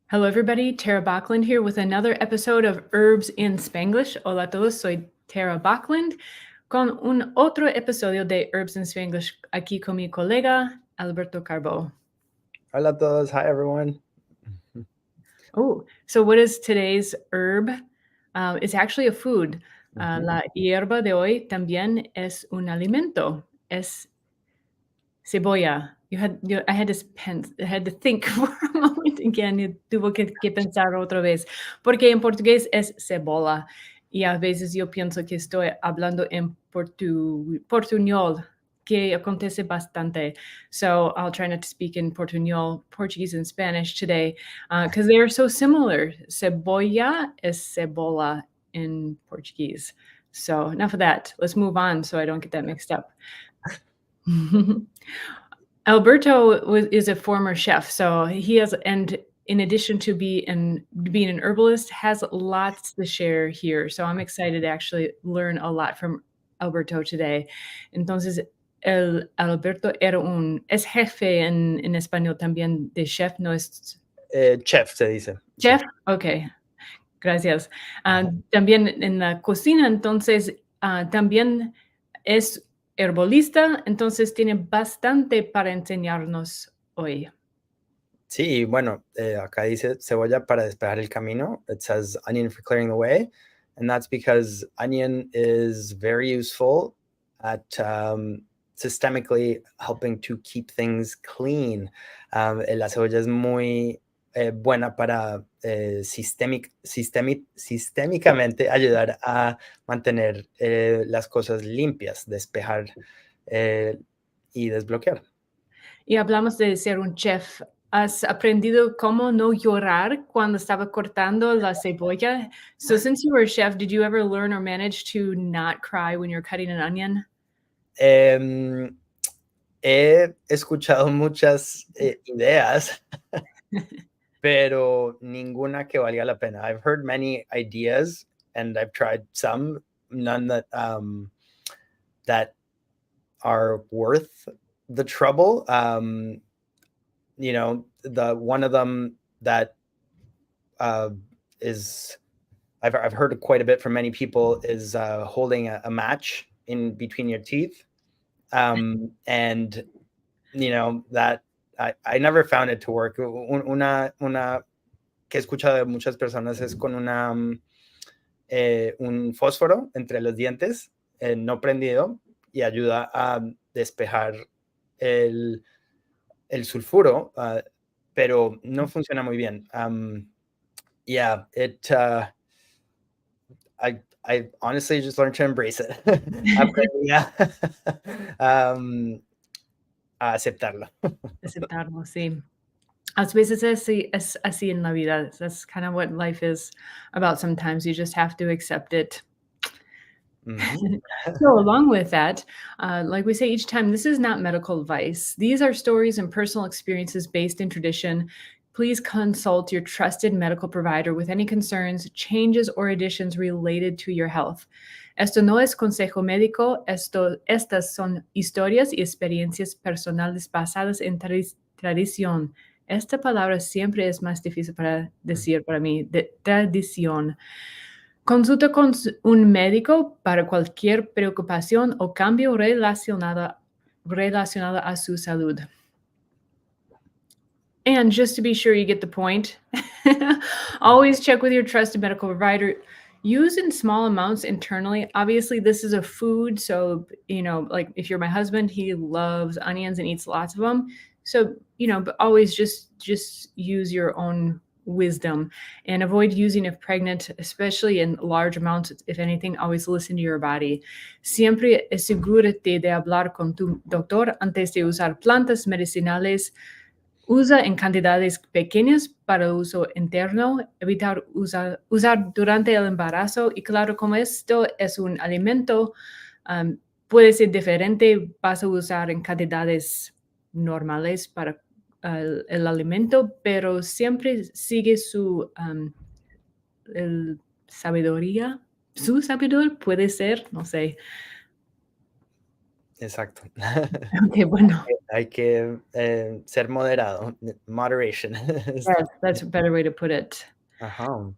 Hello, everybody. Tara Bachland here with another episode of Herbs in Spanglish. Hola a todos, soy Tara Bachland con un otro episodio de Herbs in Spanglish aquí con mi colega Alberto Carbo. Hola a todos. Hi, everyone. Oh, so what is today's herb? It's actually a food. La hierba de hoy también es un alimento. Es Cebolla. I had to think for a moment again. Tuvo que pensar otra vez. Porque en portugués es cebolla. Y a veces yo pienso que estoy hablando en portuñol, que acontece bastante. So I'll try not to speak in portuñol, Portuguese and Spanish today, because they are so similar. Cebolla is cebolla in Portuguese. So enough of that. Let's move on so I don't get that mixed up. Alberto is a former chef, so he has, and in addition to being an herbalist, has lots to share here. So I'm excited to actually learn a lot from Alberto today. Entonces, Alberto es jefe en español también de chef, no es Chef se dice. chef. Okay, gracias. También en la cocina, entonces también es herbolista, entonces tiene bastante para enseñarnos hoy. Sí, bueno, acá dice cebolla para despejar el camino. It says onion for clearing the way. And that's because onion is very useful at systemically helping to keep things clean. La cebolla es muy buena para sistémicamente ayudar a mantener las cosas limpias, despejar y desbloquear. Y hablamos de ser un chef. ¿Has aprendido cómo no llorar cuando estaba cortando la cebolla? So since you were a chef, did you ever learn or manage to not cry when you're cutting an onion? He escuchado muchas ideas, pero ninguna que valga la pena. I've heard many ideas and I've tried some, none that that are worth the trouble. You know, the one of them that is I've heard quite a bit from many people is holding a match in between your teeth. And you know that I never found it to work. Una que he escuchado de muchas personas es con un fósforo entre los dientes no prendido y ayuda a despejar el sulfuro, pero no funciona muy bien. Yeah, it I honestly just learned to embrace it. Aprendí a aceptarlo. Aceptarlo, sí. A veces es así en la vida. That's kind of what life is about sometimes. You just have to accept it. So along with that, like we say each time, this is not medical advice. These are stories and personal experiences based in tradition. Please consult your trusted medical provider with any concerns, changes, or additions related to your health. Esto no es consejo médico, estas son historias y experiencias personales basadas en tradición. Esta palabra siempre es más difícil para decir para mí, de tradición. Consulta con un médico para cualquier preocupación o cambio relacionado a su salud. And just to be sure you get the point, always check with your trusted medical provider. Use in small amounts internally. Obviously, this is a food, so, you know, like if you're my husband, he loves onions and eats lots of them. So, you know, but always just use your own wisdom and avoid using if pregnant, especially in large amounts. If anything, always listen to your body. Siempre asegúrate de hablar con tu doctor antes de usar plantas medicinales. Usa en cantidades pequeñas para uso interno, evitar usar durante el embarazo. Y claro, como esto es un alimento, puede ser diferente. Vas a usar en cantidades normales para el alimento, pero siempre sigue su sabiduría. Su sabiduría puede ser, no sé. Exacto. Okay, bueno. Hay que ser moderado, moderation. Yes, that's a better way to put it. Ajá.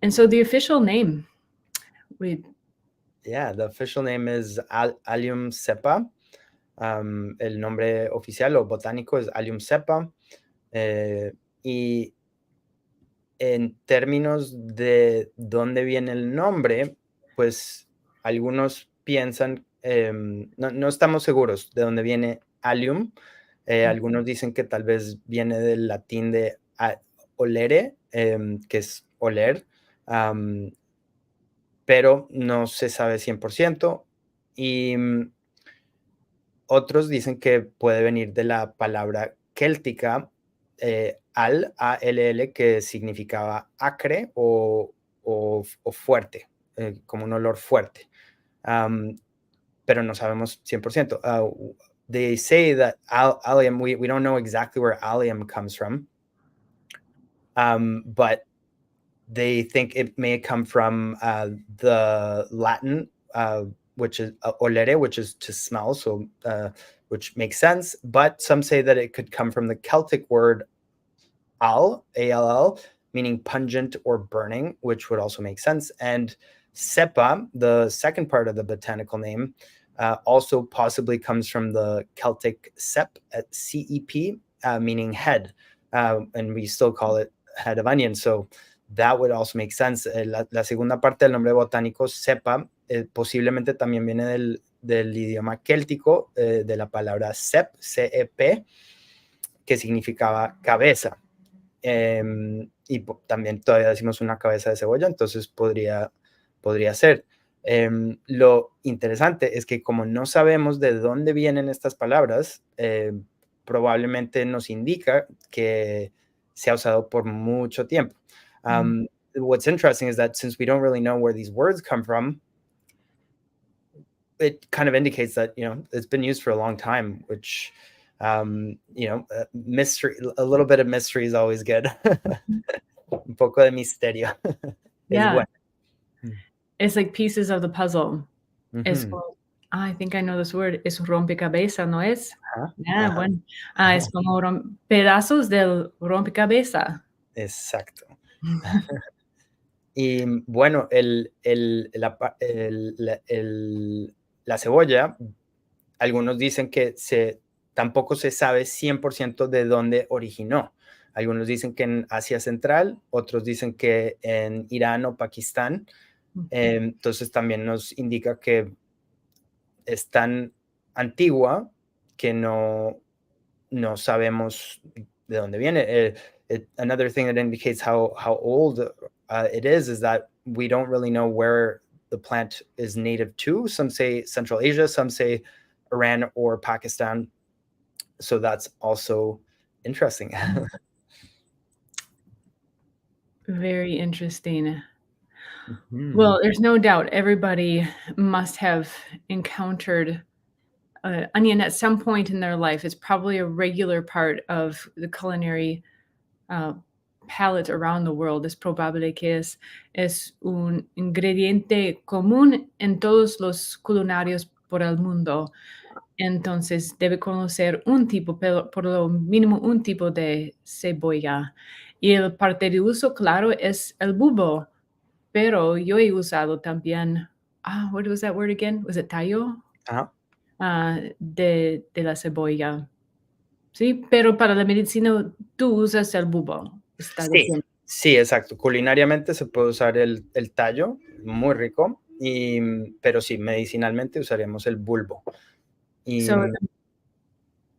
And so the official name, we Yeah, the official name is Allium cepa. El nombre oficial o botánico es Allium cepa. Y en términos de dónde viene el nombre, pues algunos piensan, no estamos seguros de dónde viene Allium. Algunos dicen que tal vez viene del latín de olere, que es oler, pero no se sabe 100%. Y otros dicen que puede venir de la palabra céltica ALL, que significaba acre o fuerte, como un olor fuerte. Um, pero no sabemos 100%. They say that allium, we don't know exactly where allium comes from, but they think it may come from the Latin, which is olere, which is to smell, so which makes sense. But some say that it could come from the Celtic word all, meaning pungent or burning, which would also make sense. And cepa, the second part of the botanical name, also possibly comes from the Celtic cep, CEP, meaning head, and we still call it head of onion. So that would also make sense. La segunda parte del nombre botánico, cepa, posiblemente también viene del idioma céltico, de la palabra cep, CEP, que significaba cabeza. Y también todavía decimos una cabeza de cebolla, entonces podría ser. Lo interesante es que como no sabemos de dónde vienen estas palabras, probablemente nos indica que se ha usado por mucho tiempo. What's interesting is that since we don't really know where these words come from, it kind of indicates that, it's been used for a long time, which, mystery, a little bit of mystery is always good. Un poco de misterio es yeah, bueno. it's like pieces of the puzzle. Es Ujú. como I think I know this word, es rompecabezas, ¿no es? Ajá, Yeah, ajá, bueno, ajá. es como pedazos del rompecabezas. Exacto. Y bueno, la cebolla, algunos dicen que tampoco se sabe 100% de dónde originó. Algunos dicen que en Asia Central, otros dicen que en Irán o Pakistán. Entonces también nos indica que es tan antigua que no sabemos de dónde viene. Another thing that indicates how old it is that we don't really know where the plant is native to. Some say Central Asia, some say Iran or Pakistan. So that's also interesting. Very interesting. Mhm. Well, there's no doubt everybody must have encountered onion at some point in their life. It's probably a regular part of the culinary uh, palette around the world. Es probable que es un ingrediente común en todos los culinarios por el mundo. Entonces debe conocer un tipo, pero por lo mínimo un tipo de cebolla. Y el parte de uso, claro, es el bulbo. Pero yo he usado también, what was that word again? Was it tallo? Ajá. De la cebolla. Sí, pero para la medicina tú usas el bulbo, está Sí, diciendo. sí, exacto. Culinariamente se puede usar el tallo, muy rico, pero sí, medicinalmente usaremos el bulbo. Y, So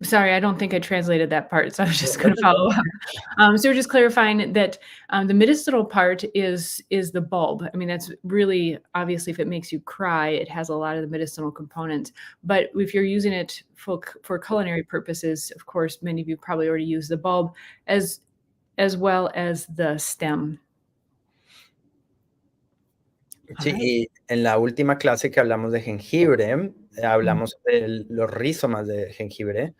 sorry, I don't think I translated that part, so I was just gonna that's okay. follow up. So we're just clarifying that, the medicinal part is the bulb. I mean, that's really obviously, if it makes you cry, it has a lot of the medicinal components, but if you're using it for culinary purposes, of course, many of you probably already use the bulb as well as the stem. Sí, Alright. y en la última clase que hablamos de jengibre, Mm, hablamos de los rizomas de jengibre,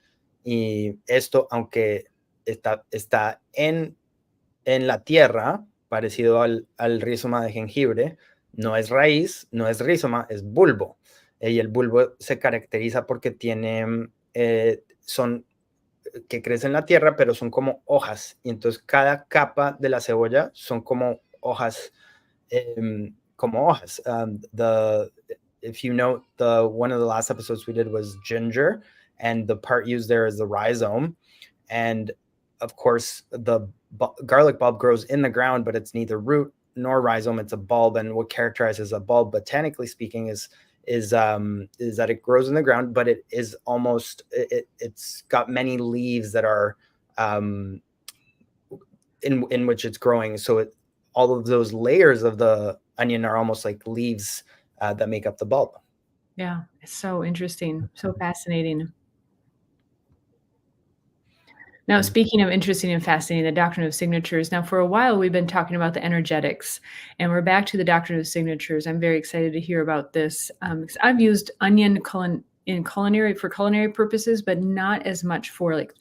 y esto, aunque está en la tierra, parecido al rizoma de jengibre, no es raíz, no es rizoma, es bulbo. y el bulbo se caracteriza porque son que crecen en la tierra, pero son como hojas, y entonces cada capa de la cebolla son como hojas, como hojas. If you know, one of the last episodes we did was ginger, and the part used there is the rhizome, and of course the garlic bulb grows in the ground, but it's neither root nor rhizome, it's a bulb. And what characterizes a bulb, botanically speaking, is that it grows in the ground, but it is it's got many leaves that are in which it's growing. So all of those layers of the onion are almost like leaves that make up the bulb. Yeah, it's so interesting, so fascinating. Now, Mm. speaking of interesting and fascinating, the doctrine of signatures. Now, for a while, we've been talking about the energetics, and we're back to the doctrine of signatures. I'm very excited to hear about this. 'Cause I've used onion in culinary for culinary purposes, but not as much for like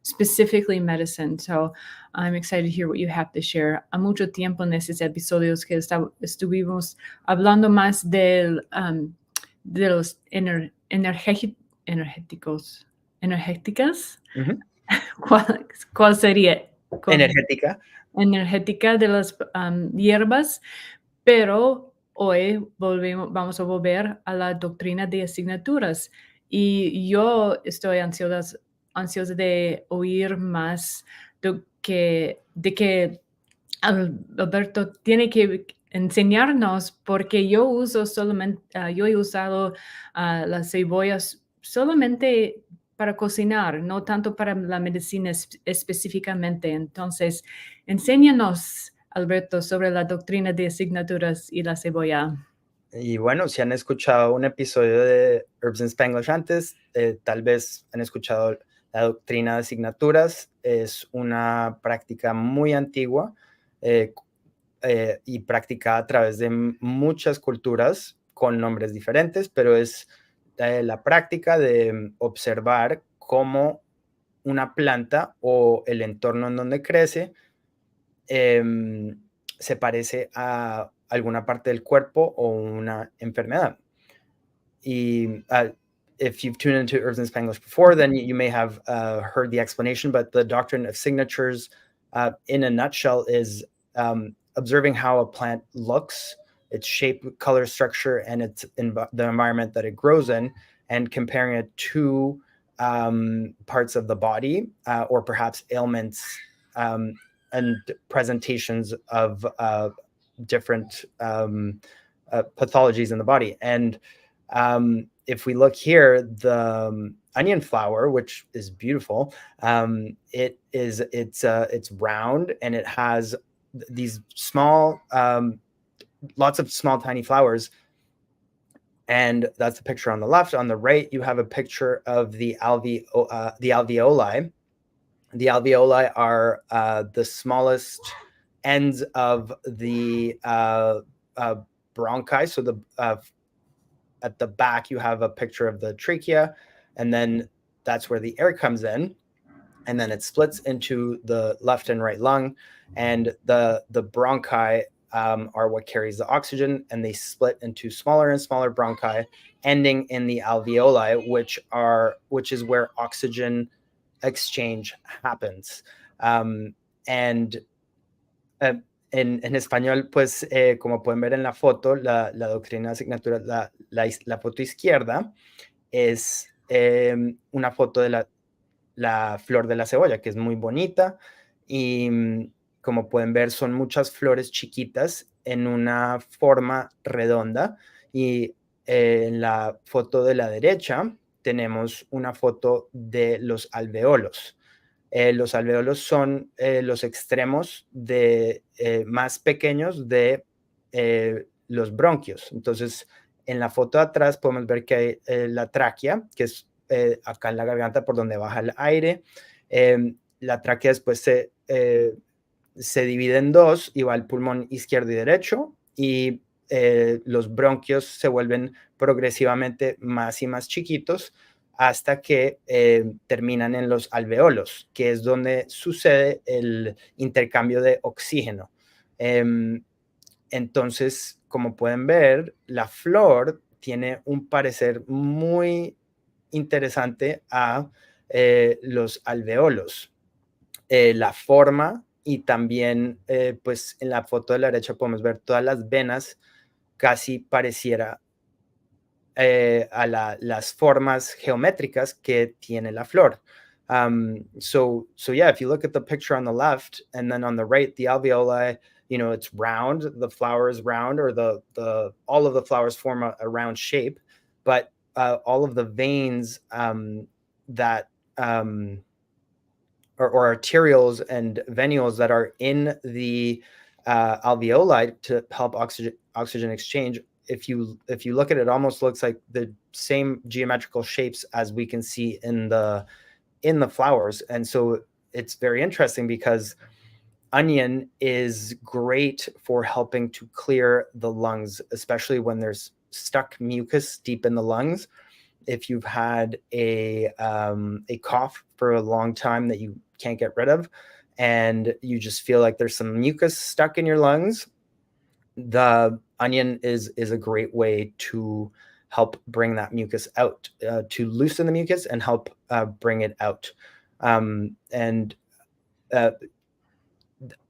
specifically medicine. So I'm excited to hear what you have to share. A mucho tiempo en estos episodios que estuvimos hablando más de los energéticos, energéticas. Mhm. ¿Cuál sería? Energética. Energética de las hierbas, pero hoy vamos a volver a la doctrina de asignaturas. Y yo estoy ansiosa de oír más de que Alberto tiene que enseñarnos, porque yo he usado las cebollas solamente para cocinar, no tanto para la medicina específicamente. Entonces, enséñanos, Alberto, sobre la doctrina de asignaturas y la cebolla. Y bueno, si han escuchado un episodio de Herbs in Spanglish antes, tal vez han escuchado la doctrina de asignaturas. Es una práctica muy antigua y practicada a través de muchas culturas con nombres diferentes, pero es la práctica de observar cómo una planta o el entorno en donde crece se parece a alguna parte del cuerpo o una enfermedad. Y if you've tuned into Herbs in Spanglish before, then you may have heard the explanation, but the doctrine of signatures in a nutshell is observing how a plant looks, its shape, color, structure, and the environment that it grows in, and comparing it to parts of the body or perhaps ailments and presentations of different pathologies in the body. And if we look here, the onion flower, which is beautiful, it's round, and it has these small, lots of small tiny flowers. And that's the picture on the left. On the right, you have a picture of the alveoli. The alveoli are the smallest ends of the bronchi. So at the back, you have a picture of the trachea, and then that's where the air comes in, and then it splits into the left and right lung, and the bronchi are what carries the oxygen, and they split into smaller and smaller bronchi, ending in the alveoli, which is where oxygen exchange happens. And en español, pues, como pueden ver en la foto, la doctrina de asignatura, la foto izquierda es una foto de la flor de la cebolla, que es muy bonita, y como pueden ver, son muchas flores chiquitas en una forma redonda. Y en la foto de la derecha tenemos una foto de los alveolos. Los alveolos son los extremos más pequeños de los bronquios. Entonces, en la foto de atrás podemos ver que hay la tráquea, que es acá en la garganta por donde baja el aire. La tráquea después se divide en dos y va el pulmón izquierdo y derecho, y los bronquios se vuelven progresivamente más y más chiquitos hasta que terminan en los alveolos, que es donde sucede el intercambio de oxígeno. Entonces, como pueden ver, la flor tiene un parecer muy interesante a los alveolos, la forma y también, pues en la foto de la derecha podemos ver todas las venas, casi pareciera a las formas geométricas que tiene la flor. So yeah, if you look at the picture on the left and then on the right, the alveoli, it's round, the flower is round, or the all of the flowers form a round shape, but all of the veins that or arterioles and venules that are in the alveoli to help oxygen exchange. If you look at it, it almost looks like the same geometrical shapes as we can see in the flowers. And so it's very interesting because onion is great for helping to clear the lungs, especially when there's stuck mucus deep in the lungs. If you've had a cough for a long time that you can't get rid of, and you just feel like there's some mucus stuck in your lungs, the onion is a great way to help bring that mucus out, to loosen the mucus and help bring it out. And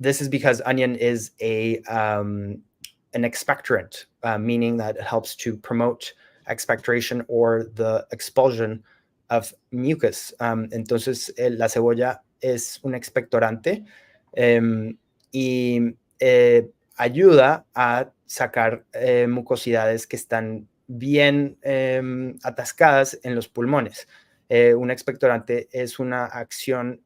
this is because onion is an expectorant, meaning that it helps to promote expectoration or the expulsion of mucus. Entonces, la cebolla es un expectorante y ayuda a sacar mucosidades que están bien atascadas en los pulmones. Un expectorante es una acción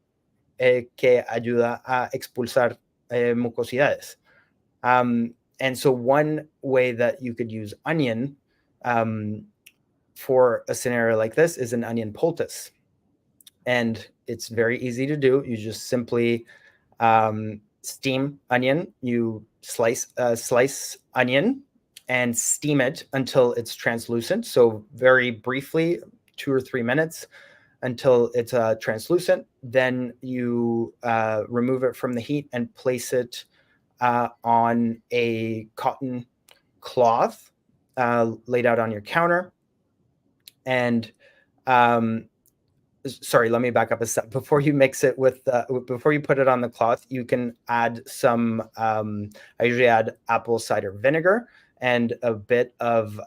que ayuda a expulsar mucosidades. And so one way that you could use onion for a scenario like this is an onion poultice. And it's very easy to do. You just simply steam onion. You slice onion and steam it until it's translucent. So very briefly, 2 or 3 minutes until it's translucent. Then you remove it from the heat and place it on a cotton cloth laid out on your counter. And sorry, let me back up a step. Before you mix it before you put it on the cloth, you can add some, I usually add apple cider vinegar and a bit of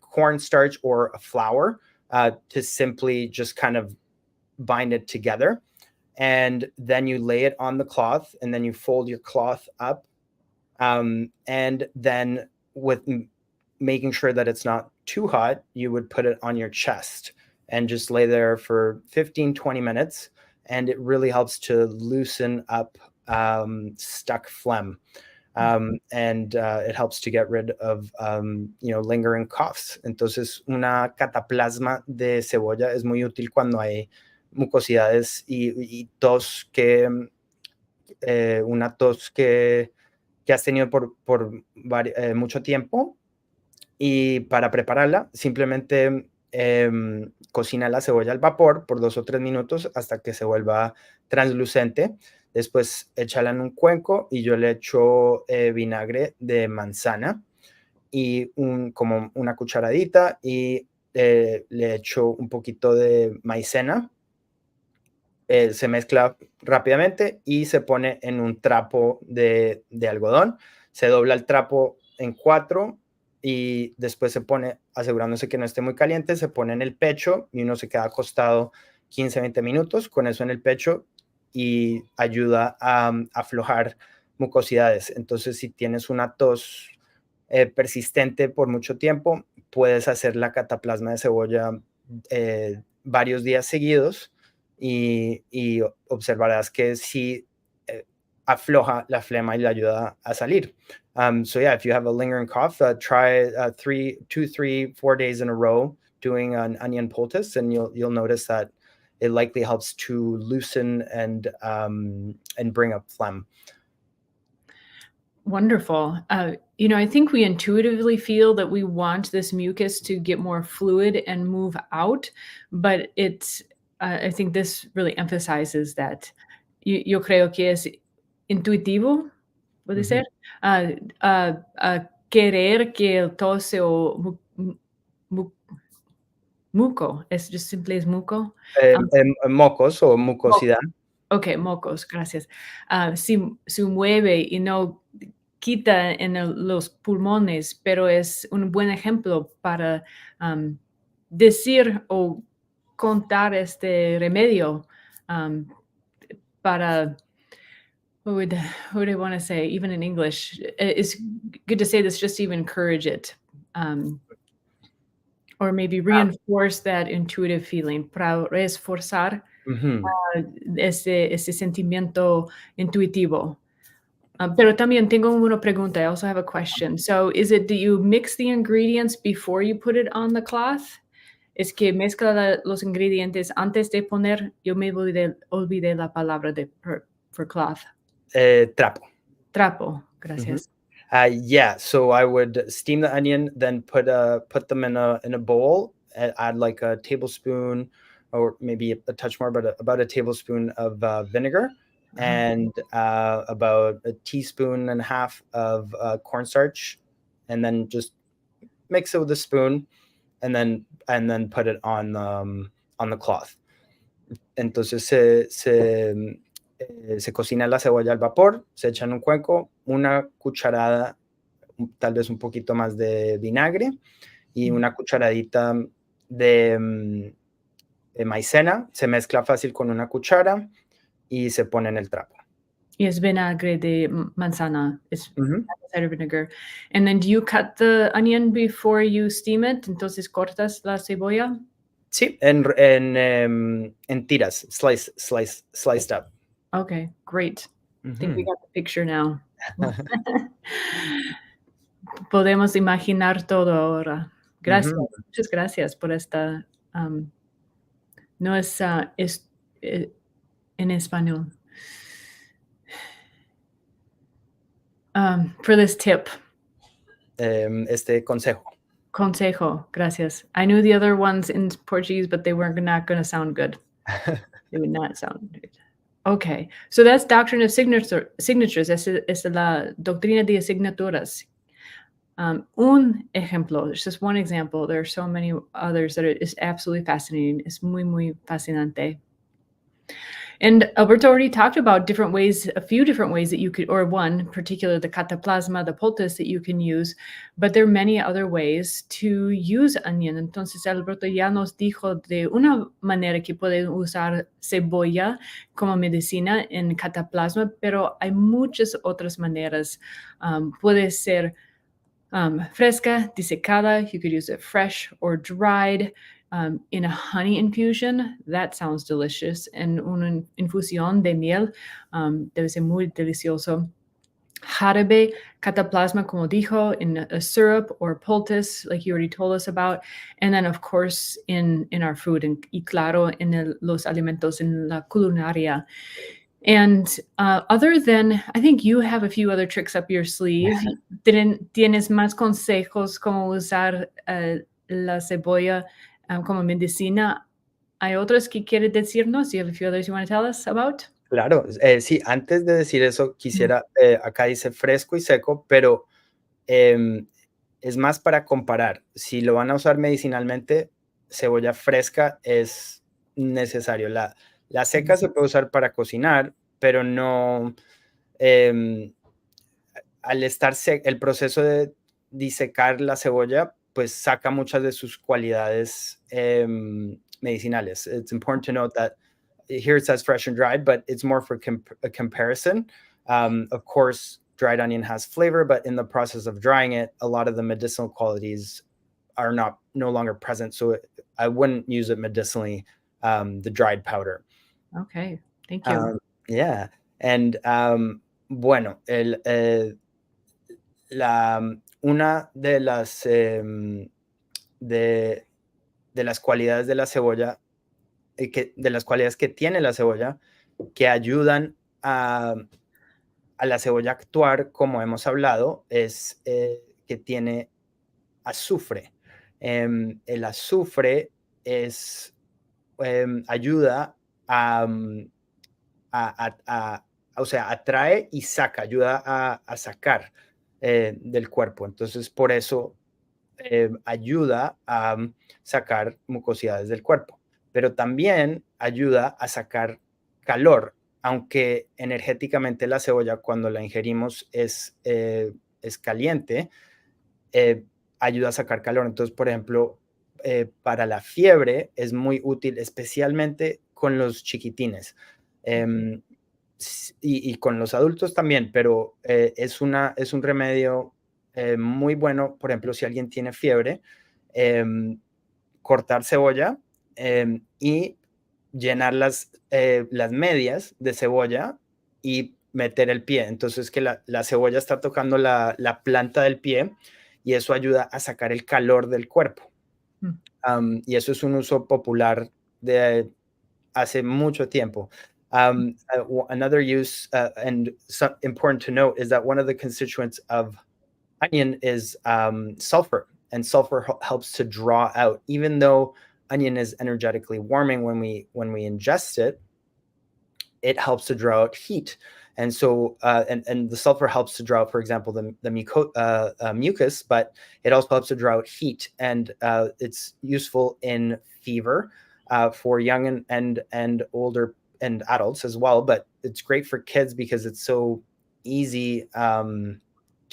cornstarch or a flour to simply just kind of bind it together. And then you lay it on the cloth, and then you fold your cloth up. And then with making sure that it's not too hot, you would put it on your chest and just lay there for 15-20 minutes. And it really helps to loosen up stuck phlegm. And it helps to get rid of lingering coughs. Entonces, una cataplasma de cebolla es muy útil cuando hay mucosidades y tos una tos que has tenido por mucho tiempo. Y para prepararla, simplemente cocina la cebolla al vapor por 2 o 3 minutos hasta que se vuelva translucente. Después échala en un cuenco y yo le echo vinagre de manzana y como una cucharadita, y le echo un poquito de maicena. Se mezcla rápidamente y se pone en un trapo de algodón. Se dobla el trapo en 4 y después se pone, asegurándose que no esté muy caliente, se pone en el pecho y uno se queda acostado 15-20 minutos con eso en el pecho y ayuda a aflojar mucosidades. Entonces, si tienes una tos persistente por mucho tiempo, puedes hacer la cataplasma de cebolla varios días seguidos y observarás que sí afloja la flema y le ayuda a salir. So yeah, if you have a lingering cough, try 2, 3, 4 days in a row doing an onion poultice, and you'll notice that it likely helps to loosen and bring up phlegm. Wonderful. I think we intuitively feel that we want this mucus to get more fluid and move out, but I think this really emphasizes that. Yo creo que es intuitivo, puede ser, querer que el tos Muco, es just simply es muco. Mocos o mucosidad. Ok, mocos, gracias. Si se mueve y no quita en los pulmones, pero es un buen ejemplo para decir o contar este remedio um, para, what would I want to say, even in English? It's good to say this just to even encourage it. Or maybe reinforce that intuitive feeling, para reforzar Ujú. ese sentimiento intuitivo. Pero también tengo una pregunta. I also have a question. So, is it, do you mix the ingredients before you put it on the cloth? Es que mezcla los ingredientes antes de poner. Yo me olvidé la palabra for cloth. Trapo. Trapo. Mhm. Gracias. Yeah, so I would steam the onion, then put them in a bowl, add like a tablespoon or maybe a touch more, but about a tablespoon of vinegar and about a teaspoon and a half of cornstarch, and then just mix it with a spoon, and then put it on the cloth. Entonces se cocina la cebolla al vapor, se echa en un cuenco, una cucharada, tal vez un poquito más de vinagre y una cucharadita de maicena, se mezcla fácil con una cuchara y se pone en el trapo. Y es vinagre de manzana. It's Ujú. cider vinegar. And then do you cut the onion before you steam it? Entonces cortas la cebolla? Sí, en tiras, sliced up. Okay, great. I think we Ujú. got the picture now. Podemos imaginar todo ahora. Gracias, Ujú. muchas gracias por esta, no es en español. For this tip. Este consejo. Consejo, gracias. I knew the other ones in Portuguese, but they were not gonna sound good. They would not sound good. Okay, so that's doctrine of signatures. Es la doctrina de asignaturas. Un ejemplo, it's just one example. There are so many others that is absolutely fascinating. Es muy, muy fascinante. And Alberto already talked about different ways, a few different ways that you could, or one particular, the cataplasma, the poultice that you can use, but there are many other ways to use onion. Entonces, Alberto ya nos dijo de una manera que pueden usar cebolla como medicina en cataplasma, pero hay muchas otras maneras. Puede ser fresca, disecada. You could use it fresh or dried. In a honey infusion, that sounds delicious. En una infusión de miel, debe ser muy delicioso. Jarabe, cataplasma, como dijo, in a syrup or poultice, like you already told us about. And then, of course, in our food, y claro, en los alimentos, en la culinaria. And other than, I think you have a few other tricks up your sleeve. ¿Tienes más consejos cómo usar la cebolla como medicina? ¿Hay otros que quieres decirnos? Do you have a few others you want to tell us about? Claro, sí, antes de decir eso, quisiera, acá dice fresco y seco, pero es más para comparar. Si lo van a usar medicinalmente, cebolla fresca es necesario. La seca se puede usar para cocinar, pero no, al estar el proceso de disecar la cebolla, pues saca muchas de sus cualidades medicinales. It's important to note that here it says fresh and dried, but it's more for a comparison. Of course, dried onion has flavor, but in the process of drying it, a lot of the medicinal qualities are no longer present. So I wouldn't use it medicinally, the dried powder. Okay, thank you. Yeah. And bueno, una de las cualidades de la cebolla, de las cualidades que tiene la cebolla, que ayudan a la cebolla a actuar, como hemos hablado, es que tiene azufre. El azufre ayuda o sea, atrae y saca, ayuda a sacar del cuerpo. Entonces, por eso ayuda a sacar mucosidades del cuerpo, pero también ayuda a sacar calor, aunque energéticamente la cebolla cuando la ingerimos es caliente, ayuda a sacar calor. Entonces, por ejemplo, para la fiebre es muy útil, especialmente con los chiquitines. Y con los adultos también, pero es un remedio muy bueno. Por ejemplo, si alguien tiene fiebre, cortar cebolla y llenar las medias de cebolla y meter el pie. Entonces que la cebolla está tocando la planta del pie y eso ayuda a sacar el calor del cuerpo. Y eso es un uso popular de hace mucho tiempo. Another use, and important to note, is that one of the constituents of onion is sulfur, and sulfur helps to draw out. Even though onion is energetically warming when we ingest it, it helps to draw out heat. And so, and the sulfur helps to draw out, for example, the mucus, but it also helps to draw out heat. And it's useful in fever for young and older and adults as well. But it's great for kids because it's so easy to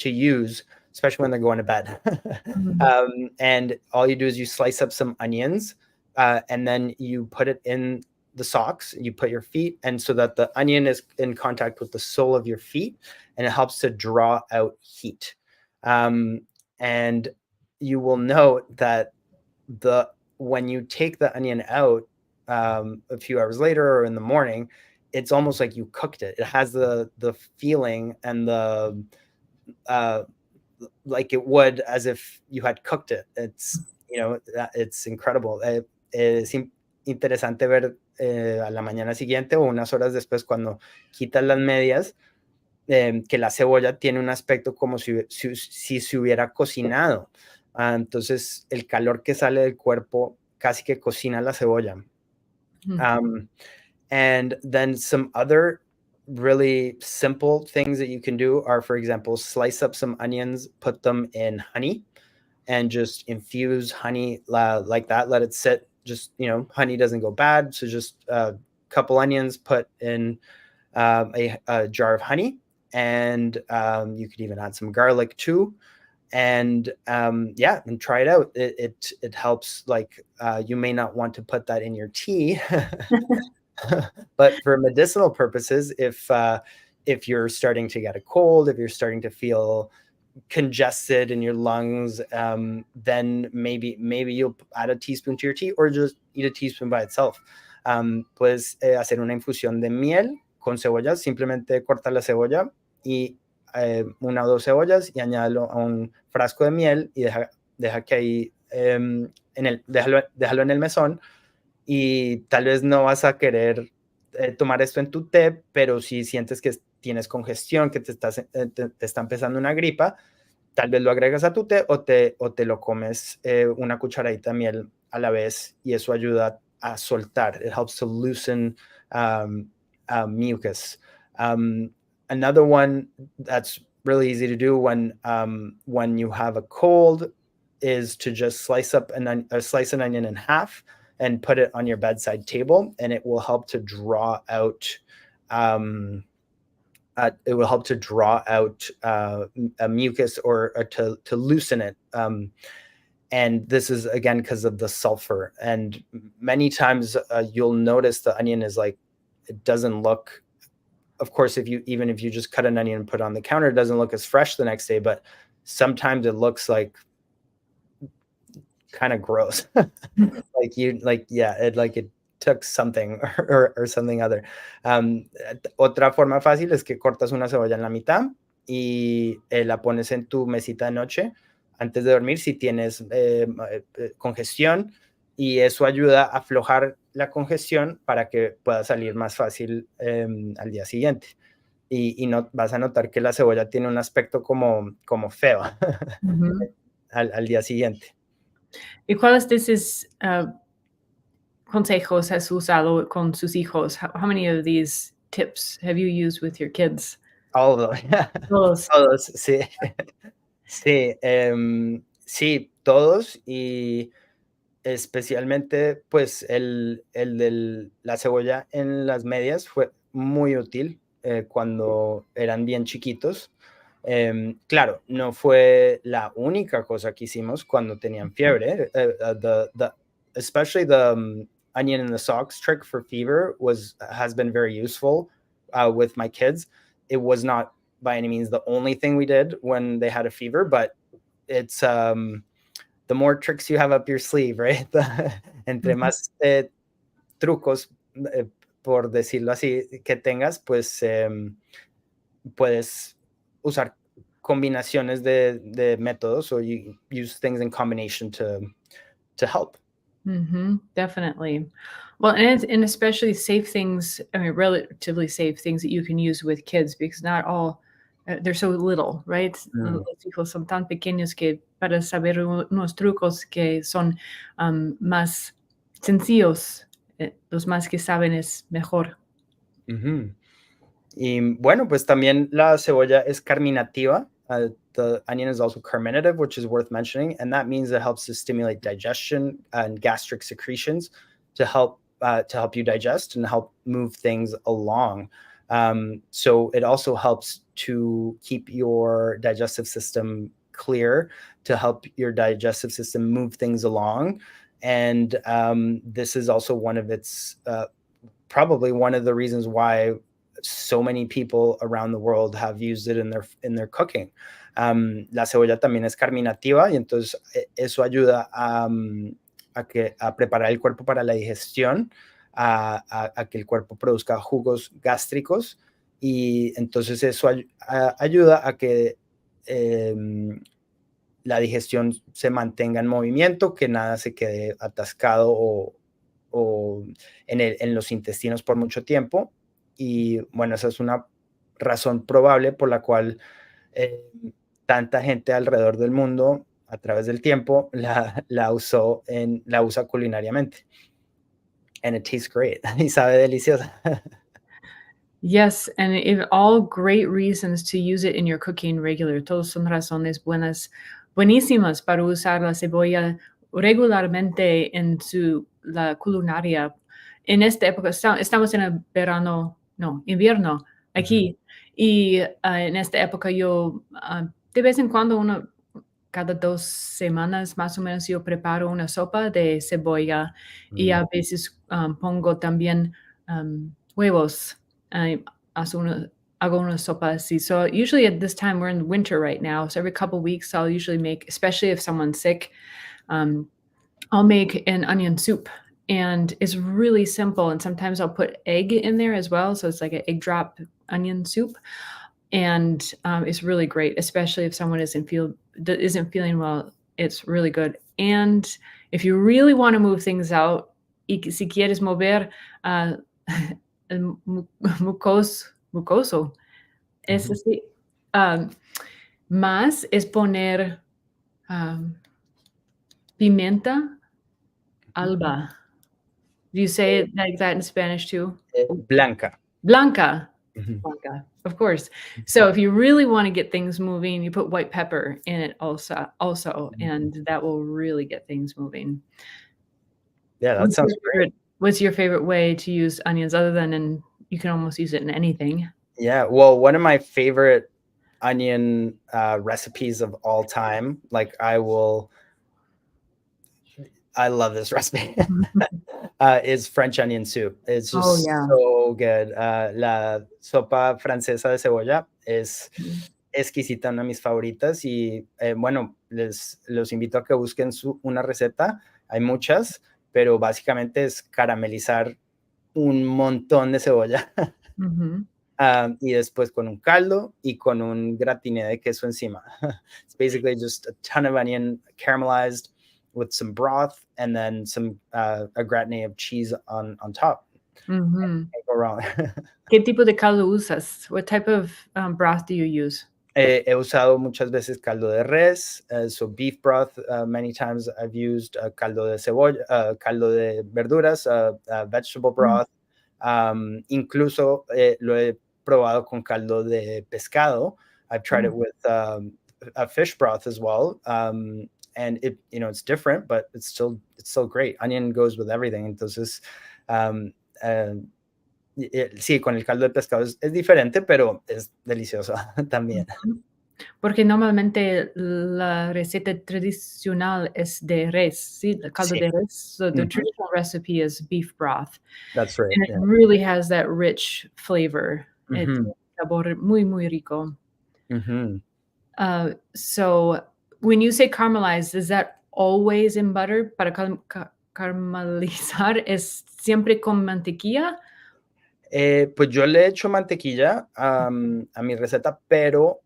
use, especially when they're going to bed. And all you do is you slice up some onions and then you put it in the socks, you put your feet, and so that the onion is in contact with the sole of your feet, and it helps to draw out heat. And you will note that when you take the onion out a few hours later or in the morning, it's almost like you cooked it. It has the feeling and the like it would as if you had cooked it. It's it's incredible. Es interesante ver a la mañana siguiente o unas horas después cuando quitas las medias, que la cebolla tiene un aspecto como si se hubiera cocinado. Entonces el calor que sale del cuerpo casi que cocina la cebolla. And then some other really simple things that you can do are, for example, slice up some onions, put them in honey, and just infuse honey like that. Let it sit. Just, honey doesn't go bad. So just a couple onions, put in a jar of honey, and you could even add some garlic too. And and try it out. It helps. Like you may not want to put that in your tea, but for medicinal purposes, if you're starting to get a cold, if you're starting to feel congested in your lungs, then maybe you'll add a teaspoon to your tea or just eat a teaspoon by itself. Puedes hacer una infusión de miel con cebolla, simplemente corta la cebolla y una o dos cebollas y añádelo a un frasco de miel y deja que ahí déjalo en el mesón, y tal vez no vas a querer tomar esto en tu té, pero si sientes que tienes congestión, que te está empezando una gripa, tal vez lo agregas a tu té o te lo comes una cucharadita de miel a la vez, y eso ayuda a soltar. It helps to loosen mucus. Another one that's really easy to do when you have a cold is to just slice an onion in half and put it on your bedside table, and it will help to draw out a mucus or to loosen it. And this is again because of the sulfur. And many times you'll notice the onion is like, it doesn't look, of course, if you just cut an onion and put it on the counter, it doesn't look as fresh the next day, but sometimes it looks like kind of gross. It took something or something other. Otra forma fácil es que cortas una cebolla en la mitad y la pones en tu mesita de noche antes de dormir si tienes congestión, y eso ayuda a aflojar la congestión para que pueda salir más fácil al día siguiente. Y no vas a notar que la cebolla tiene un aspecto como feo al día siguiente. ¿Y cuáles de esos consejos has usado con sus hijos? How many of these tips have you used with your kids? All of them. Todos. Todos, sí. Sí, Sí, todos y especialmente, pues, la cebolla en las medias fue muy útil, cuando eran bien chiquitos. Claro, no fue la única cosa que hicimos cuando tenían fiebre. Especially the onion in the socks trick for fever has been very useful with my kids. It was not by any means the only thing we did when they had a fever, but it's the more tricks you have up your sleeve, right? Entre Ujú, más trucos, por decirlo así, que tengas, pues puedes usar combinaciones de métodos, or you use things in combination to help. definitely. Well, and especially safe things, I mean, relatively safe things that you can use with kids because not all, they're so little, right? Mm. Los hijos son tan pequeños que para saber unos trucos que son más sencillos, los más que saben es mejor. Ujú. Y bueno, pues también la cebolla es carminativa. The onion is also carminative, which is worth mentioning, and that means it helps to stimulate digestion and gastric secretions to help you digest and help move things along. So it also helps to keep your digestive system clear, to help your digestive system move things along. And this is also one of its probably one of the reasons why so many people around the world have used it in their cooking. La cebolla también es carminativa y entonces eso ayuda a preparar el cuerpo para la digestión, a que el cuerpo produzca jugos gástricos y entonces eso ayuda a que la digestión se mantenga en movimiento, que nada se quede atascado o en los intestinos por mucho tiempo. Y bueno, esa es una razón probable por la cual eh, tanta gente alrededor del mundo a través del tiempo la usa culinariamente. And it tastes great. Y sabe deliciosa. Yes, and all great reasons to use it in your cooking regular. Todos son razones buenísimas para usar la cebolla regularmente en la culinaria. En esta época, estamos en el verano, no, invierno Ujú. aquí. Y en esta época yo, de vez en cuando, cada 2 semanas más o menos, yo preparo una sopa de cebolla y Mm. a veces pongo también huevos. I also hago una sopa así. So usually at this time, we're in winter right now. So every couple weeks, I'll usually make, especially if someone's sick, um, I'll make an onion soup. And it's really simple. And sometimes I'll put egg in there as well. So it's like an egg drop onion soup. And it's really great, especially if someone isn't feeling well. It's really good. And if you really want to move things out, si quieres mover uh, el mucoso, es Ujú. así. Um, Más es poner um, pimienta alba. Do you say Eh, it like that in Spanish too? Blanca. Blanca. Ujú. Blanca, of course. So if you really wanna get things moving, you put white pepper in it also, and that will really get things moving. Yeah, that sounds great. What's your favorite way to use onions other than you can almost use it in anything? Yeah, well, one of my favorite onion recipes of all time, like I love this recipe, is French onion soup. It's Oh, just yeah. so good. La sopa francesa de cebolla es Mhm. exquisita, una de mis favoritas y bueno, los invito a que busquen una receta. Hay muchas, pero básicamente es caramelizar un montón de cebolla. Mhm. Y después con un caldo y con un gratiné de queso encima. It's basically just a ton of onion caramelized with some broth and then a gratiné of cheese on top. Mhm. Can't go wrong. ¿Qué tipo de caldo usas? What type of, broth do you use? He usado muchas veces caldo de res, so beef broth. Many times I've used caldo de cebolla, caldo de verduras, vegetable Mm, broth. Incluso lo he probado con caldo de pescado. I've tried it mm, with a fish broth as well. and it's different, but it's still great. Onion goes with everything. Entonces, sí, con el caldo de pescado es diferente, pero es delicioso también. Porque normalmente la receta tradicional es de res, ¿sí? El caldo Sí. de res. So the Mhm. traditional recipe is beef broth. That's right. And it Yeah. really has that rich flavor. It's Mhm. sabor muy, muy rico. Mhm. So when you say caramelized, is that always in butter? Para caramelizar, ¿es siempre con mantequilla? Pues yo le echo mantequilla a mi receta, pero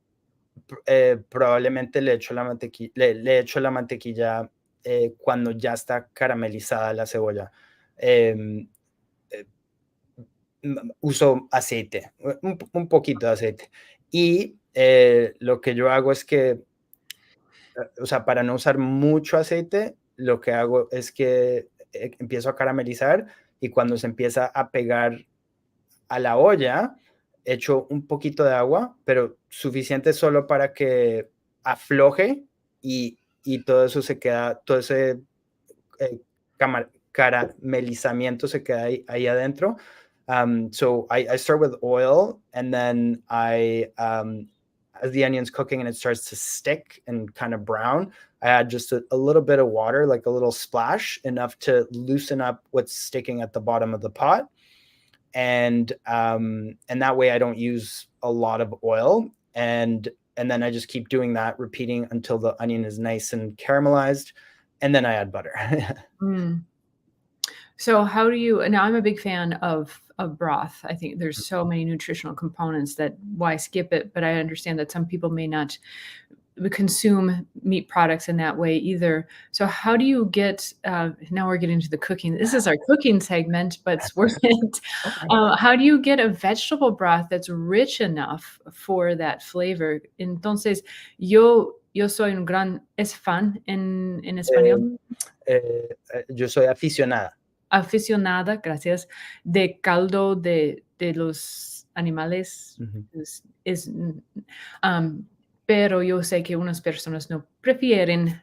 probablemente le echo la mantequilla cuando ya está caramelizada la cebolla. Em, eh, Uso aceite, un poquito de aceite. Y lo que yo hago es que, o sea, para no usar mucho aceite, lo que hago es que empiezo a caramelizar y cuando se empieza a pegar a la olla, echo un poquito de agua, pero suficiente solo para que afloje y todo eso se queda, todo ese caramelizamiento se queda ahí adentro. So I start with oil, and then as the onion's cooking and it starts to stick and kind of brown, I add just a little bit of water, like a little splash, enough to loosen up what's sticking at the bottom of the pot. And that way I don't use a lot of oil. And then I just keep doing that, repeating until the onion is nice and caramelized. And then I add butter. Mm. So how do you now I'm a big fan of broth. I think there's so many nutritional components that why skip it, but I understand that some people may not consume meat products in that way either. So how do you get now we're getting to the cooking. This is our cooking segment, but it's worth it. How do you get a vegetable broth that's rich enough for that flavor? Entonces, yo soy un gran fan en español. Yo soy aficionada. Aficionada, gracias, de caldo de los animales. Pero yo sé que unas personas no prefieren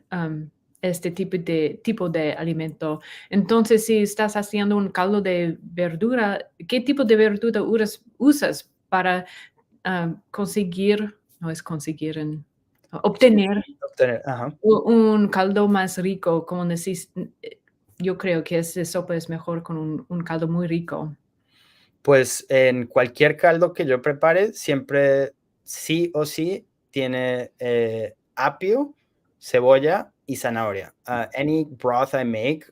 este tipo de alimento. Entonces, si estás haciendo un caldo de verdura, ¿qué tipo de verdura usas para conseguir, no es conseguir, obtener un caldo más rico? Como decís, yo creo que esa sopa es mejor con un caldo muy rico. Pues en cualquier caldo que yo prepare, siempre sí o sí tiene apio, cebolla y zanahoria. Any broth I make,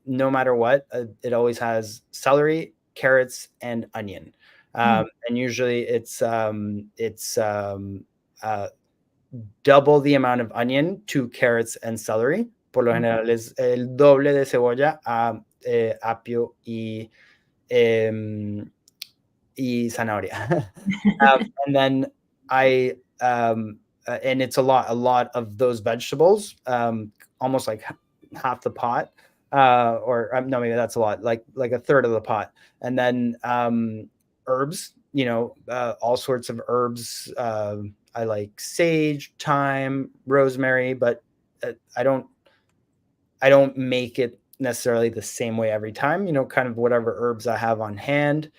no matter what, it always has celery, carrots, and onion. And usually it's double the amount of onion to carrots and celery. Por lo general es el doble de cebolla a apio y zanahoria. And then and it's a lot of those vegetables, almost like half the pot, or no, maybe that's a lot, like a third of the pot. And then herbs, all sorts of herbs. I like sage, thyme, rosemary, but I don't make it necessarily the same way every time, kind of whatever herbs I have on hand.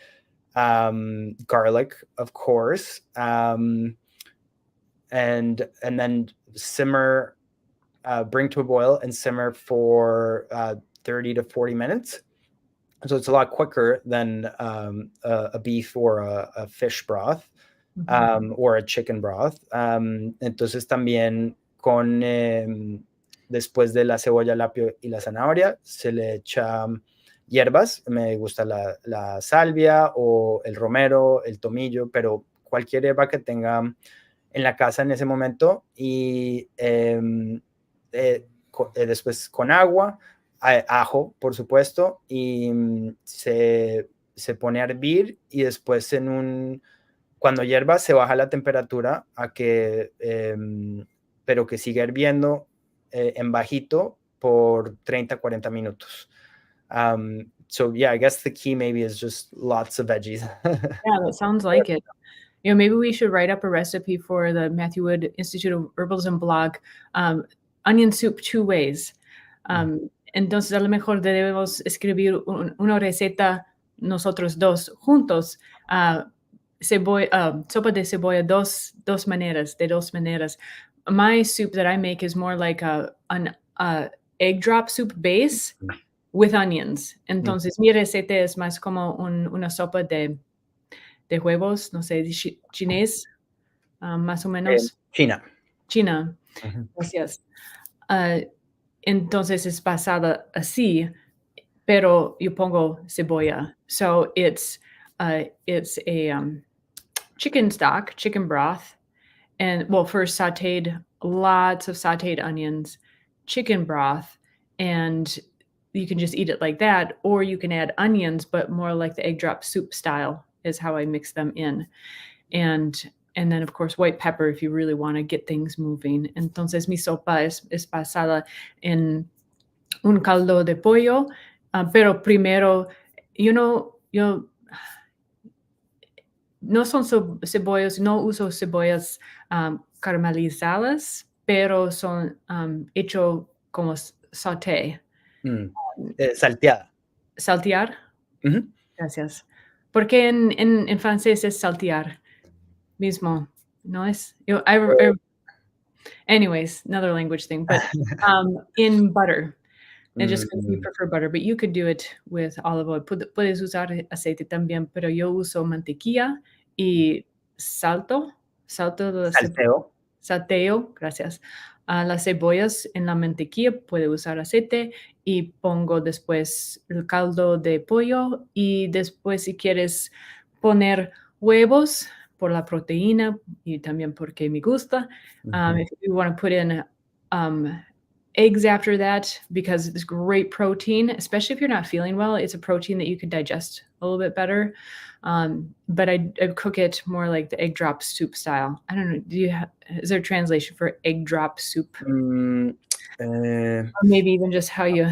Garlic, of course, and then simmer, bring to a boil and simmer for 30 to 40 minutes. So it's a lot quicker than a beef or a fish broth, or a chicken broth. Entonces también después de la cebolla, el apio y la zanahoria, se le echa hierbas. Me gusta la salvia o el romero, el tomillo, pero cualquier hierba que tenga en la casa en ese momento. Y después con agua, ajo, por supuesto, y se pone a hervir y después cuando hierva se baja la temperatura a que, pero que siga hirviendo en bajito por 30-40 minutos. So yeah, I guess the key maybe is just lots of veggies. Yeah, that sounds like it. Maybe we should write up a recipe for the Matthew Wood Institute of Herbalism blog. onion soup two ways. Entonces, a lo mejor debemos escribir una receta nosotros dos juntos. Sopa de cebolla, dos maneras. My soup that I make is more like an egg drop soup base with onions. Entonces, mi receta es más como una sopa de huevos, no sé, chinés, más o menos. China. Gracias. Entonces es basada así, pero yo pongo cebolla. So it's a chicken stock, chicken broth, and first lots of sauteed onions, chicken broth, and you can just eat it like that, or you can add onions, but more like the egg drop soup style is how I mix them in. And then, of course, white pepper if you really want to get things moving. Entonces, mi sopa es basada en un caldo de pollo, pero primero, yo no son cebollas, no uso cebollas caramelizadas, pero son hecho como sauté. Salteada. ¿Saltear? Gracias. Porque en francés es saltear mismo, ¿no es? Anyways, another language thing, but in butter. And just because you prefer butter, but you could do it with olive oil. Puedes usar aceite también, pero yo uso mantequilla y salteo, gracias. Las cebollas en la mantequilla, puede usar aceite y pongo después el caldo de pollo y después si quieres poner huevos por la proteína y también porque me gusta. If you want to put in eggs after that, because it's great protein, especially if you're not feeling well, it's a protein that you can digest a little bit better. But I cook it more like the egg drop soup style. I don't know. Is there a translation for egg drop soup? Or maybe even just how you...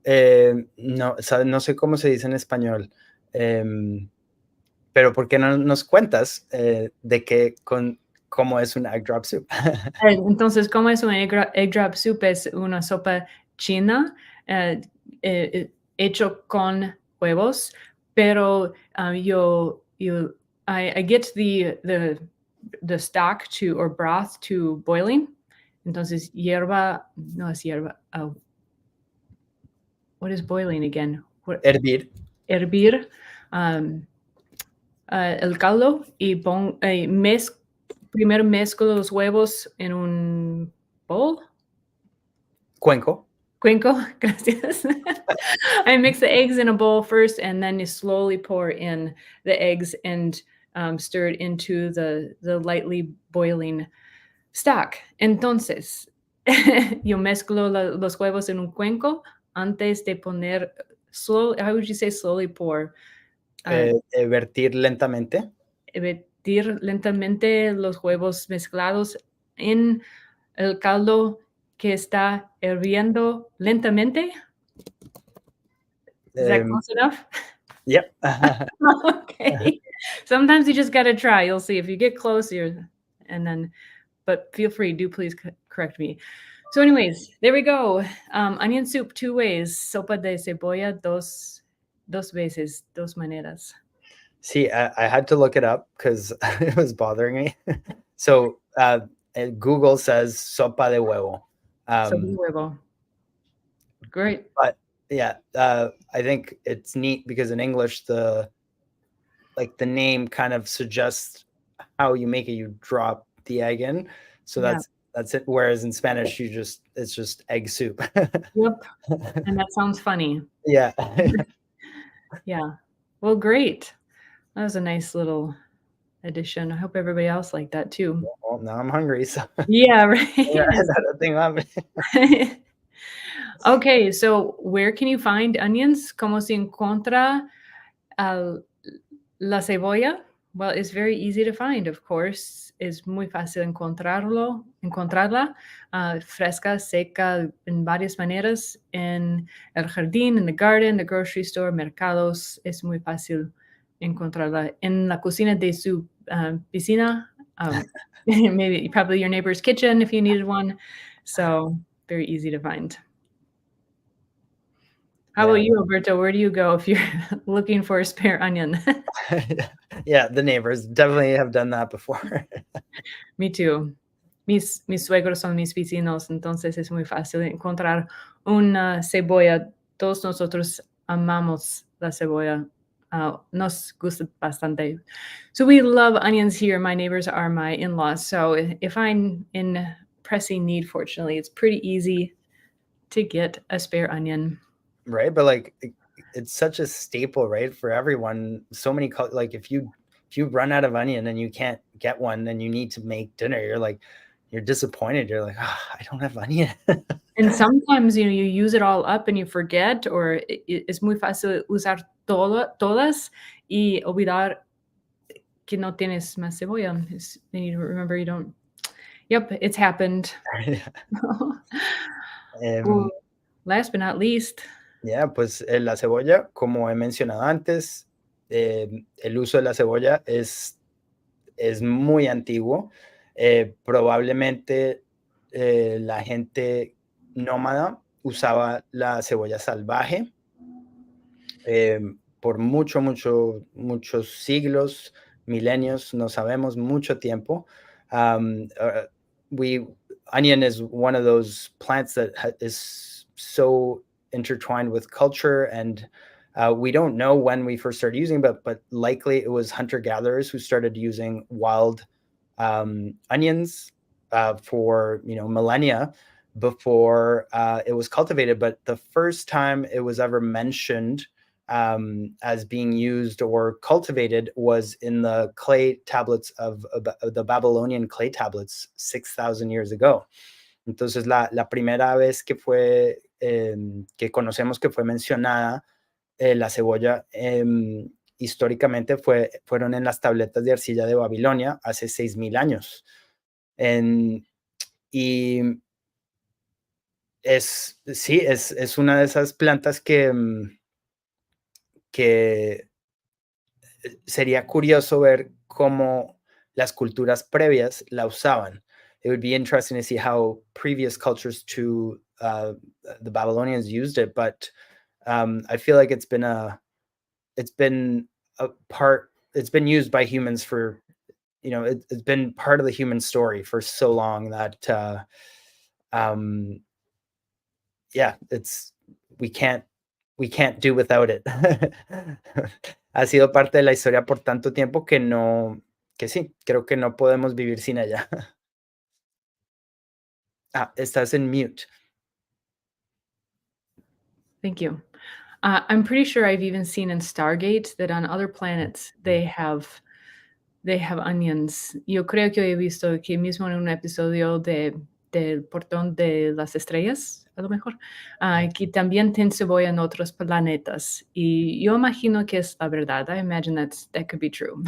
No sé cómo se dice en español. Pero ¿por qué no nos cuentas de cómo es un egg drop soup? Entonces, ¿cómo es un egg drop soup? Es una sopa china hecho con huevos, pero I get the stock or broth to boiling. Entonces, no es hierba. What is boiling again? Hervir. El caldo y primero mezclo los huevos en un bowl. Cuenco, Gracias. I mix the eggs in a bowl first, and then you slowly pour in the eggs and stir it into the lightly boiling stock. Entonces, yo mezclo los huevos en un cuenco antes de poner, how would you say slowly pour? Vertir lentamente. Vertir lentamente los huevos mezclados en el caldo que está hirviendo lentamente. Is that close enough? Yep. Okay. Sometimes you just got to try. You'll see if you get close, but feel free, please correct me. So anyways, there we go. Onion soup two ways. Sopa de cebolla dos veces, dos maneras. See, I had to look it up because it was bothering me. So Google says sopa de huevo. Sopa de huevo. Great. But yeah, I think it's neat because in English, the name kind of suggests how you make it. You drop the egg in. So that's it. Whereas in Spanish, it's just egg soup. Yep. And that sounds funny. Yeah. Yeah. Well, great. That was a nice little addition. I hope everybody else liked that too. Well, now I'm hungry. So yeah, right. Okay, so where can you find onions? ¿Cómo se encuentra la cebolla? Well, it's very easy to find, of course. Es muy fácil encontrarla, fresca, seca, en varias maneras, en el jardín, in the garden, the grocery store, mercados. Es muy fácil encontrarla en la cocina de su piscina, maybe probably your neighbor's kitchen if you needed one. So very easy to find. How Yeah. about you, Alberto? Where do you go if you're looking for a spare onion? Yeah, the neighbors definitely have done that before. Me too. Mis suegros son mis vecinos, entonces es muy fácil encontrar una cebolla. Todos nosotros amamos la cebolla. Nos gusta bastante. So we love onions here. My neighbors are my in-laws. So if I'm in pressing need, fortunately, it's pretty easy to get a spare onion. Right? But, like, it's such a staple, right, for everyone. So many like, if you run out of onion and you can't get one and you need to make dinner, you're disappointed. You're like, "Ah, I don't have onion." And sometimes, you know, you use it all up and you forget, or es muy fácil usar todas y olvidar que no tienes más cebolla. Then you remember you don't. Yep, it's happened. Yeah. Well, Em, last but not least, pues, la cebolla, como he mencionado antes, el uso de la cebolla es muy antiguo. Probablemente, la gente nómada usaba la cebolla salvaje, por muchos siglos, milenios, no sabemos, mucho tiempo. Um, uh, we Onion is one of those plants that is so intertwined with culture, and we don't know when we first started using, but likely it was hunter gatherers who started using wild onions for millennia before it was cultivated. But the first time it was ever mentioned as being used or cultivated was in the clay tablets of the Babylonian clay tablets 6,000 years ago. Entonces, la primera vez que conocemos que fue mencionada la cebolla históricamente fueron en las tabletas de arcilla de Babilonia hace 6,000 años. Y sí, es una de esas plantas que sería curioso ver cómo las culturas previas la usaban. It would be interesting to see how previous cultures to the Babylonians used it, but I feel like it's been a part. It's been used by humans for it's been part of the human story for so long that yeah, we can't we can't do without it. Ha sido parte de la historia por tanto tiempo que sí, creo que no podemos vivir sin ella. Estás en mute. thank you. I'm pretty sure I've even seen in Stargate that on other planets they have onions. Yo creo que he visto que mismo en un episodio del Portón de las Estrellas, a lo mejor, que también tiene cebolla en otros planetas. Y yo imagino que es la verdad. I imagine that could be true.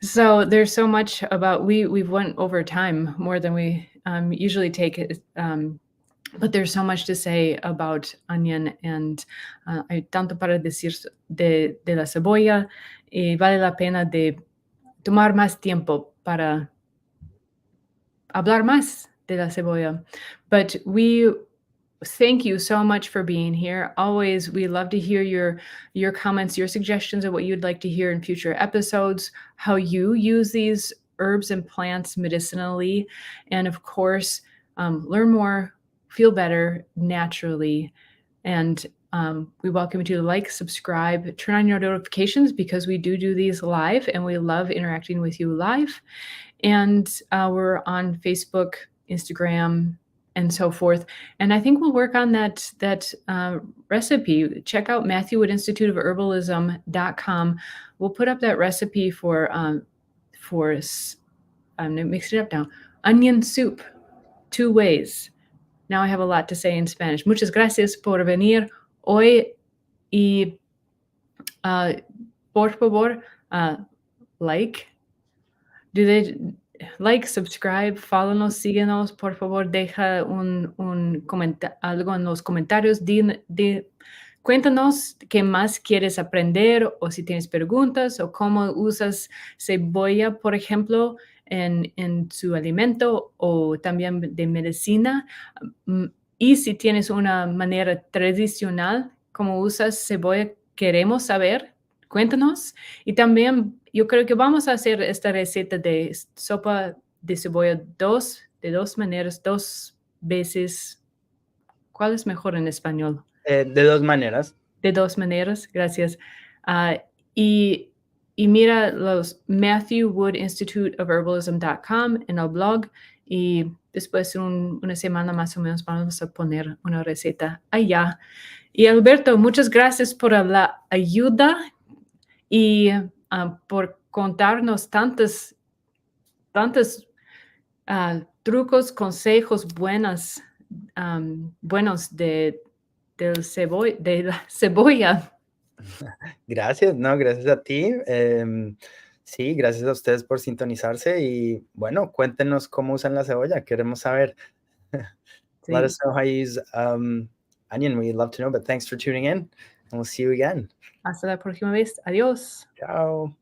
So there's so much about we've went over time more than we usually take it. But there's so much to say about onion, and hay tanto para decir de la cebolla, y vale la pena de tomar más tiempo para hablar más de la cebolla. But we thank you so much for being here. Always, we love to hear your comments, your suggestions of what you'd like to hear in future episodes, how you use these herbs and plants medicinally, and of course, learn more, feel better naturally. And we welcome you to like, subscribe, turn on your notifications because we do these live, and we love interacting with you live. And we're on Facebook, Instagram, and so forth. And I think we'll work on that recipe. Check out Matthew Wood Institute of Herbalism.com. We'll put up that recipe for I'm gonna mix it up now. Onion soup, 2 ways. Now I have a lot to say in Spanish. Muchas gracias por venir hoy y por favor, like. Do they like, subscribe, follow-nos, síguenos, por favor, deja algo en los comentarios, Cuéntanos qué más quieres aprender o si tienes preguntas o cómo usas cebolla, por ejemplo, en su alimento o también de medicina. Mm, Y si tienes una manera tradicional, cómo usas cebolla, queremos saber. Cuéntanos. Y también yo creo que vamos a hacer esta receta de sopa de cebolla de dos maneras, dos veces. ¿Cuál es mejor en español? De dos maneras. De dos maneras, gracias. Ah, y, y mira los MatthewWoodInstituteofHerbalism.com en el blog y después una semana más o menos vamos a poner una receta allá. Y Alberto, muchas gracias por la ayuda y por contarnos tantos trucos, consejos buenos de la cebolla. Gracias, no, gracias a ti. Sí, gracias a ustedes por sintonizarse y bueno, cuéntenos cómo usan la cebolla, queremos saber. Let Sí. us know how you use onion. We'd love to know, but thanks for tuning in and we'll see you again. Hasta la próxima vez. Adiós. Ciao.